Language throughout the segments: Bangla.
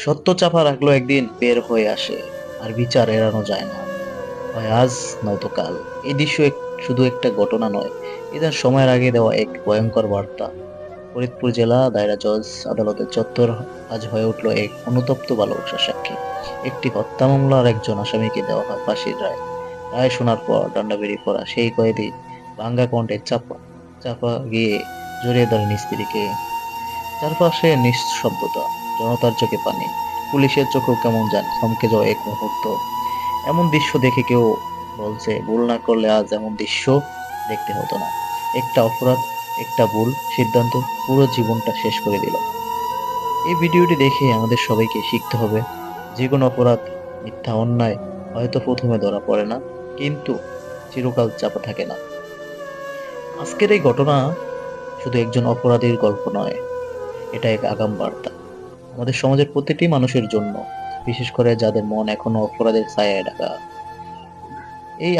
সত্য চাপা রাখলো একদিন বের হয়ে আসে, আর বিচার এড়ানো যায় না, হয় আজ নয়তো কাল। এই দৃশ্য শুধু একটা ঘটনা নয়, এটা সময়ের আগে দেওয়া এক ভয়ঙ্কর বার্তা। ফরিদপুর জেলা দায়রা জজ আদালতের চত্বর আজ হয়ে উঠল এক অনুতপ্ত ভালোবাসার সাক্ষী। একটি হত্যা মামলার একজন আসামিকে দেওয়া হয় ফাঁসির রায়। রায় শোনার পর ডান্ডা বেরিয়ে পড়া সেই কয়েদি ভাঙ্গা কণ্ঠে চাপা চাপা গিয়ে জড়িয়ে ধরেন স্ত্রীকে। চারপাশে নিঃশব্দতা, জনতার চোখে পানি, পুলিশের চোখেও কেমন জানি থমকে যাওয়া এক মুহূর্ত। এমন দৃশ্য দেখে কেউ বলছে, ভুল না করলে আজ এমন দৃশ্য দেখতে হতো না। একটা অপরাধ, একটা ভুল সিদ্ধান্ত পুরো জীবনটা শেষ করে দিল। এই ভিডিওটি দেখে আমাদের সবাইকে শিখতে হবে, যে কোনো অপরাধ, মিথ্যা, অন্যায় হয়তো প্রথমে ধরা পড়ে না, কিন্তু চিরকাল চাপা থাকে না। আজকের এই ঘটনা শুধু একজন অপরাধীর গল্প নয়, এটা এক আগাম বার্তা আমাদের সমাজের প্রতিটি মানুষের জন্য, বিশেষ করে যাদের মন এখনো অপরাধের ছায়ায় ঢাকা। এই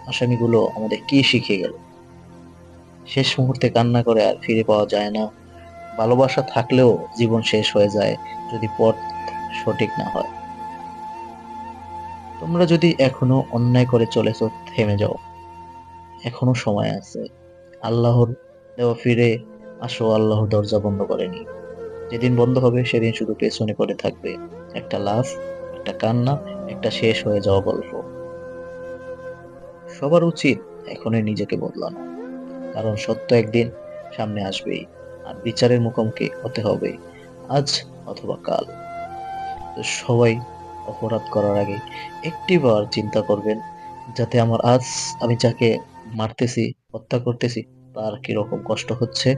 আসামিগুলো আমাদের কি শিখিয়ে গেল? শেষ মুহূর্তে কান্না করে আর ফিরে পাওয়া যায় না। ভালোবাসা থাকলেও জীবন শেষ হয়ে যায় যদি পথ সঠিক না হয়। তোমরা যদি এখনো অন্যায় করে চলেছো, থেমে যাও, এখনো সময় আছে। আল্লাহর দেওয়া ফিরে আসো, আল্লাহর দরজা বন্ধ করেনি। যেদিন বন্ধ হবে সেদিন শুধু পেছনে পড়ে থাকবে একটা লাশ, একটা কান্না, একটা শেষ হয়ে যাওয়া গল্প। সবার উচিত এখনই নিজেকে বদলানো, কারণ সত্য একদিন সামনে আসবেই, আর বিচারের মুখোমুখি হতে হবে আজ অথবা কাল। তো সবাই অপরাধ করার আগে একটিবার চিন্তা করবেন, যাতে আমি যাকে মারতেছি, হত্যা করতেছি, তার কিরকম কষ্ট হচ্ছে,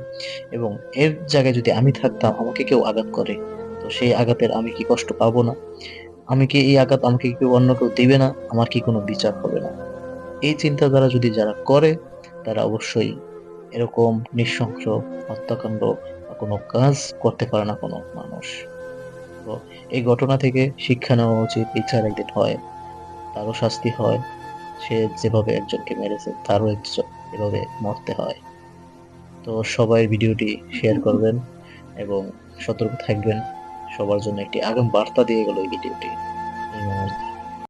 এবং এর জায়গায় যদি আমি থাকতাম, আমাকে কেউ আঘাত করে, তো সেই আঘাতের আমি কি কষ্ট পাবো না? আমি কি এই আঘাত আমাকে কি অন্য কেউ দিবে না? আমার কি কোনো বিচার হবে না? এই চিন্তাধারা যদি যারা করে, তারা অবশ্যই এরকম নৃশংস হত্যাকাণ্ড বা কোনো কাজ করতে পারে না কোনো মানুষ। তো এই ঘটনা থেকে শিক্ষা নেওয়া উচিত, বিচার একদিন হয়, তারও শাস্তি হয়। সে যেভাবে একজনকে মেরেছে, তারও একজন এভাবে মরতে হয়। তো সবাই ভিডিওটি শেয়ার করবেন এবং সতর্ক থাকবেন। সবার জন্য একটি আগাম বার্তা দিয়ে গেল এই ভিডিওটি। ধন্যবাদ।